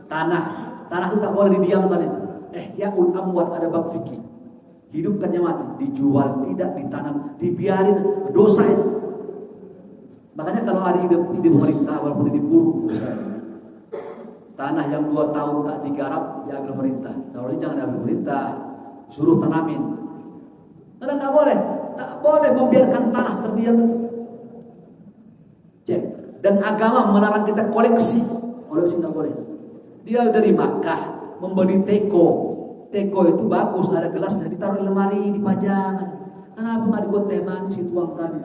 tanah itu tak boleh didiamkan itu. Ya amwat ada bab fikih. Hidupkannya mati, dijual tidak, ditanam, dibiarin, dosa itu. Makanya kalau ada ide pemerintah walaupun diburu, tanah yang 2 tahun tak digarap diambil pemerintah. Seharusnya jangan diambil pemerintah, suruh tanamin. Karena tak boleh membiarkan tanah terdiam. Cek. Dan agama melarang kita koleksi nggak boleh. Dia dari Makkah membeli teko itu bagus, ada gelasnya, ditaruh di lemari, dipajang. Kenapa nggak dibuat teh manis dituangkan?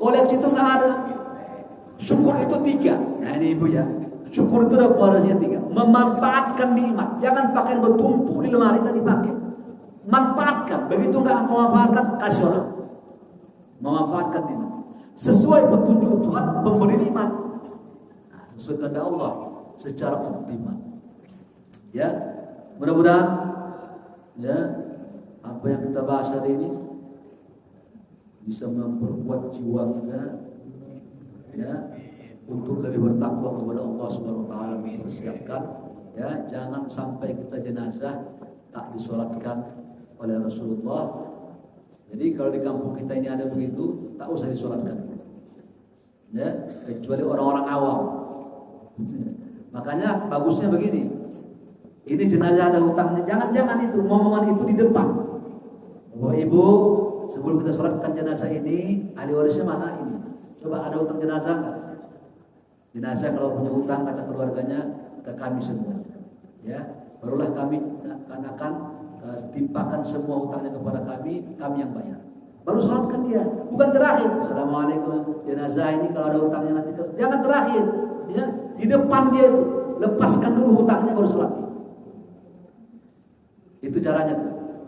Koleksi itu nggak ada. Syukur itu 3. Nah ini Ibu ya, syukur itu ada porsinya 3. Memanfaatkan nikmat, jangan pakai bertumpuk di lemari tadi pakai. Manfaatkan, begitu nggak memanfaatkan, kasih orang. Memanfaatkan nikmat sesuai petunjuk Tuhan pemberi nikmat, sesuai kehendak Allah secara optimal. Ya, mudah-mudahan ya apa yang kita bahas hari ini bisa memperkuat jiwa kita ya untuk lebih bertakwa kepada Allah Subhanahu wa taala, mempersiapkan ya jangan sampai kita jenazah tak disolatkan oleh Rasulullah. Jadi kalau di kampung kita ini ada begitu, tak usah disolatkan. ya, kecuali orang-orang awam. Makanya bagusnya begini, ini jenazah ada hutangnya, jangan itu, momongan itu di depan. Bapak Ibu, sebelum kita sholatkan jenazah ini, ahli warisnya mana ini? Coba ada hutang jenazah nggak? Jenazah kalau punya hutang kata keluarganya ke kami semua, ya, barulah kami akan timpakan semua hutangnya kepada kami yang bayar. Baru sholatkan dia, bukan terakhir. Assalamualaikum, jenazah ini kalau ada hutangnya nanti, jangan terakhir, ya, di depan dia itu, lepaskan dulu hutangnya baru sholat. Itu caranya,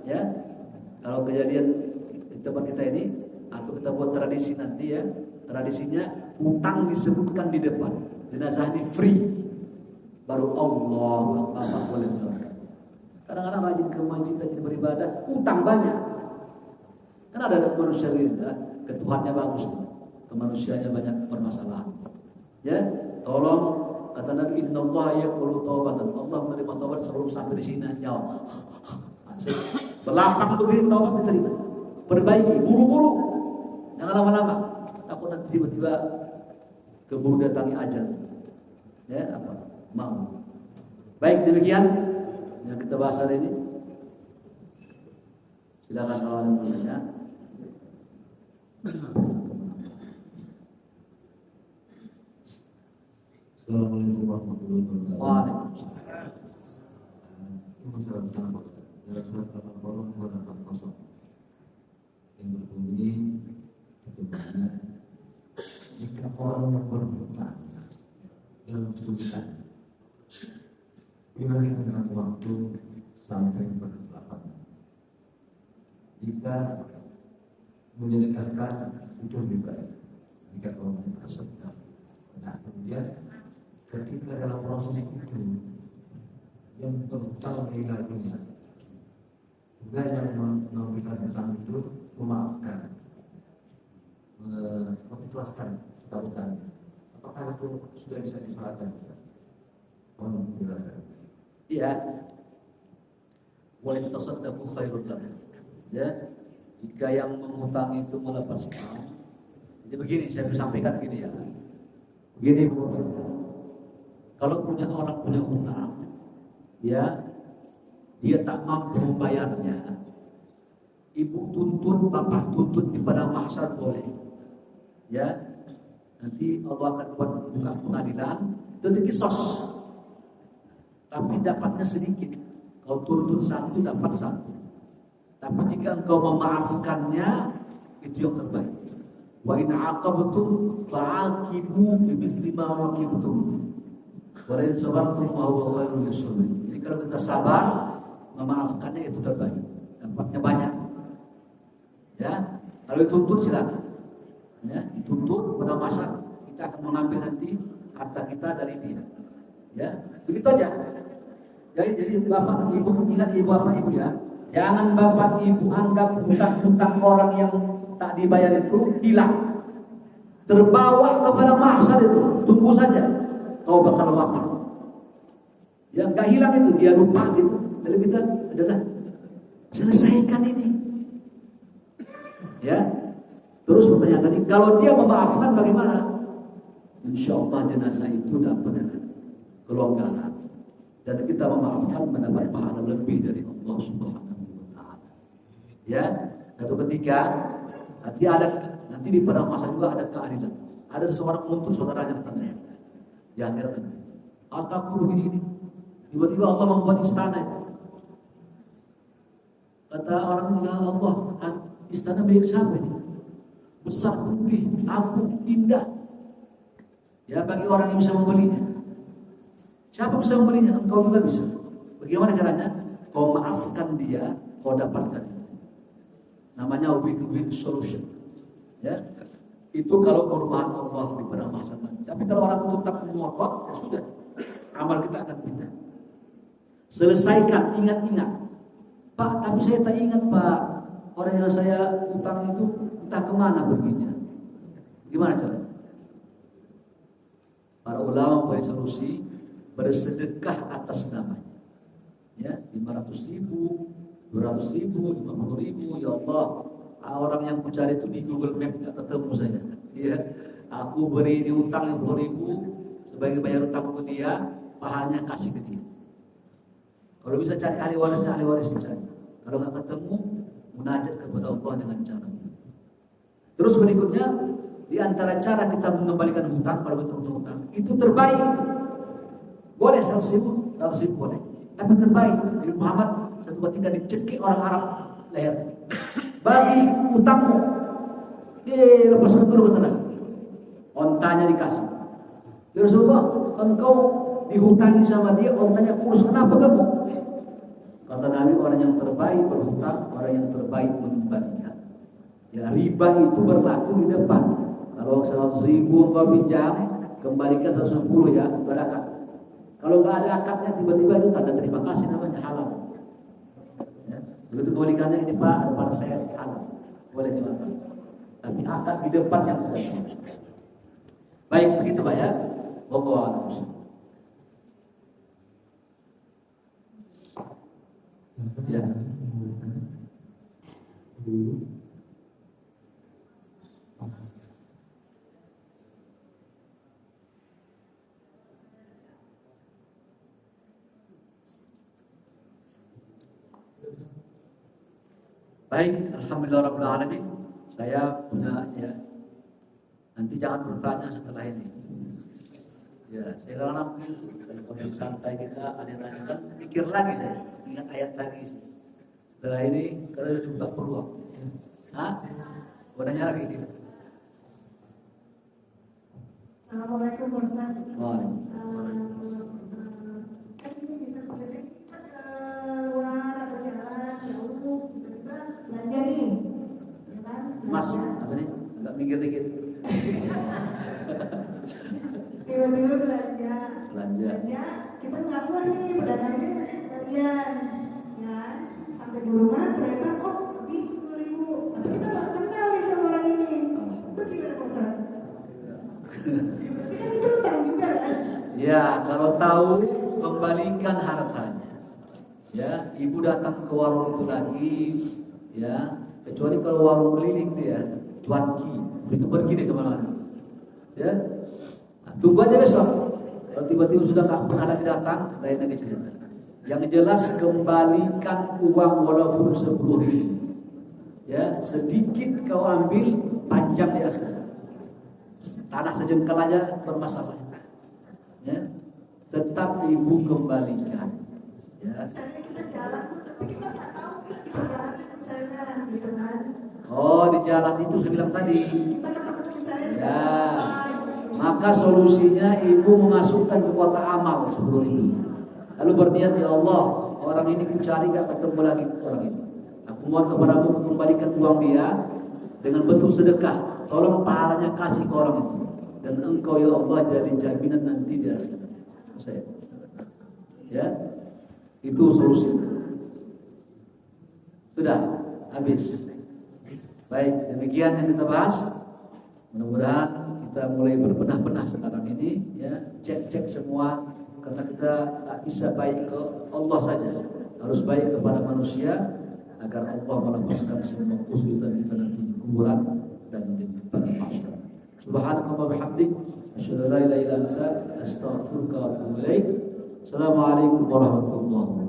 ya. Kalau kejadian di tempat kita ini, atau kita buat tradisi nanti, ya, tradisinya hutang disebutkan di depan, jenazah ini free, baru Allah Bapak boleh melakukan. Kadang-kadang rajin ke masjid, rajin beribadah, hutang banyak. Kan ada manusia gitu, ya, ke Tuhannya bagus, ke manusianya banyak permasalahan. Ya, tolong kata Nabi, Innallaha yaqbalu taubatan. Allah menerima taubat sebelum sampai di sini jawab. Belakang begini taubat diterima. Perbaiki, buru-buru. Jangan lama-lama. Takut nanti tiba-tiba keburu datangi ajal. Ya, apa? Mau. Baik, demikian yang kita bahas hari ini. Silakan kalau ada yang bertanya. Assalamualaikum warahmatullahi wabarakatuh. Waalaikumsalam. Ini masalah tentang Ustaz. Dalam surat Al-Baqarah 280 yang berbunyi bagaimana jika orang yang berhutang dalam kesulitan diberikan dengan waktu sampai berdelapan. Jika menyedekahkan itu lebih baik. Jika orang tersedekah, nah kemudian ketika dalam proses itu yang berhutang meninggal dunia, juga yang memberikan hutang itu memaafkan, mengikhlaskan hutangnya. Apakah itu sudah bisa disolatkan? Mohon penjelasan. Iya. Wa in tasaddaqu khairul lakum. Ya. Jika yang mengutang itu melepaskan. Jadi begini, saya sampaikan gini ya. Begini Bu. Kalau orang punya hutang, ya, dia tak mampu membayarnya, ibu tuntut, bapak tuntut di padang mahsyar boleh. Ya. Nanti Allah akan buat buka pengadilan, itu kisos. Tapi dapatnya sedikit. Kau tuntut satu, dapat satu. Tapi jika engkau memaafkannya, itu yang terbaik. Wa in aqabtum fa'aqibu bimithli ma aqibtum. Wa in sabartum fa huwa khairul lisabirin. Jadi kalau kita sabar, memaafkannya itu terbaik. Dapatnya banyak. Ya, kalau dituntut silakan. Ya, dituntut pada masa kita akan mengambil nanti harta kita dari dia. Ya, begitu aja. Jadi bapak ibu, ingat ibu apa ibu ya, jangan bapak ibu anggap hutang-hutang orang yang tak dibayar itu hilang, terbawa kepada mahsyar itu. Tunggu saja, kau bakal wafat. Ya nggak hilang itu, dia lupa gitu. Lalu kita adalah selesaikan ini. Ya, terus pertanyaan tadi, kalau dia memaafkan bagaimana? Insya Allah jenazah itu dapat kelonggaran. Dan kita memaafkan mendapat pahala lebih dari Allah Subhanahu wa taala. Ya, satu ketiga nanti di padang mahsyar juga ada keadilan. Ada seseorang menuntut saudaranya katanya. Ya akhirat nanti. Hartaku begini. Tiba-tiba Allah membuat istana. Kata orang ini, ya Allah, istana milik siapa ini? Besar, putih, agung, indah. Ya bagi orang yang bisa membelinya. Siapa bisa membelinya? Engkau juga bisa. Bagaimana caranya? Kau maafkan dia, kau dapatkan. Namanya win-win solution. Ya, itu kalau kerumahan Allah di padang mahsyar. Tapi kalau orang tetap mengotot, ya sudah, amal kita akan pindah. Selesaikan, ingat-ingat. Pak, tapi saya tak ingat Pak, orang yang saya utang itu entah kemana perginya. Gimana caranya? Para ulama mempunyai solusi. Bersedekah atas namanya, ya 500.000, 200.000, 50.000, ya Allah, orang yang ku cari itu di Google Map nggak ketemu saya, ya aku beri di utang 50.000 sebagai bayar utang ke dia, pahalanya kasih ke dia. Kalau bisa cari ahli warisnya, ahli waris cari. Kalau nggak ketemu, munajat kepada Allah dengan cara. Terus berikutnya, di antara cara kita mengembalikan hutang, kalau kita hutang, itu terbaik. Boleh 100.000, 100.000 boleh. Tapi terbaik, Nabi Muhammad satu ketika dicekik orang Arab leher. Bagi utangmu, lepaskan dulu kata Nabi. Ontanya dikasih. Ya Rasulullah, engkau dihutangi sama dia, ontanya kurus, kenapa kamu? Kata Nabi, orang yang terbaik berhutang, orang yang terbaik mengembalikan. Ya, riba itu berlaku di depan. Kalau 100.000 engkau pinjam, kembalikan 110 ya, itu ada akad. Kalau nggak ada akadnya, tiba-tiba itu tanda terima kasih, namanya halal. Ya, begitu kembalikannya, ini Pak, ada pada saya halal, boleh dimakan. Tapi akad di depan yang tidak. Baik, begitu Pak ya. Wallahu a'lam. Ya. Baik, alhamdulillah rabbil alamin. Saya punya ya. Nanti jangan bertanya setelah ini. Ya, saya kalau nanti kalau santai kita ada yang kan pikir lagi saya, ingat ayat lagi. Setelah ini kalau juga peluang. Hah? Wadahnya lagi gitu. Assalamualaikum Ustaz. Waalaikumsalam. Kan ini bisa biasanya kita keluar atau jalan jauh tiba-tiba belanja nih, ya kan? Mas, apa nih? Agak minggir dikit. Tiba-tiba belanja, kita nggak keluar nih, pedagang ini masih kalian, ya? Sampai di rumah ternyata habis 10.000, tapi kita nggak kenal nih sama orang ini. Itu gimana Ustaz? Berarti kan itu utang juga kan? Ya, kalau tahu kembalikan hartanya. Ya, ibu datang ke warung itu lagi, ya, kecuali kalau warung keliling dia, cuanki, itu pergi dia kemana-mana. Ya, nah, tunggu aja besok. Kalau tiba-tiba sudah tak pernah lagi datang, lain lagi cerita. Yang jelas kembalikan uang walaupun 10.000. Ya, sedikit kau ambil, panjang di akhirat. Tanah sejengkal aja bermasalah. Ya, tetap ibu kembalikan. Ya. Misalnya kita jalan, tapi kita nggak tahu di perjalanan misalnya, gitu kan? Oh, di jalan itu saya bilang tadi. Kita ketemu misalnya. Ya, maka solusinya ibu memasukkan ke kotak amal 10.000. Lalu berniat, ya Allah, orang ini ku cari gak ketemu lagi orang ini. Aku mohon kepadamu kembalikan uang dia dengan bentuk sedekah. Tolong pahalanya kasih ke orang itu. Dan engkau ya Allah jadi jaminan nanti dia. Saya. Ya, itu solusinya. Sudah habis. Baik, demikian yang kita bahas. Mudah-mudahan kita mulai berbenah-benah sekarang ini, ya, cek-cek semua, karena kita tak bisa baik ke Allah saja, harus baik kepada manusia agar Allah melepaskan semua kesulitan kita nanti di kuburan dan di pada mahsyar. Subhanakallah bihamdik, asyhadu an la ilaha illa anta, astaghfiruka wa atubu ilaik. Assalamualaikum warahmatullahi wabarakatuh.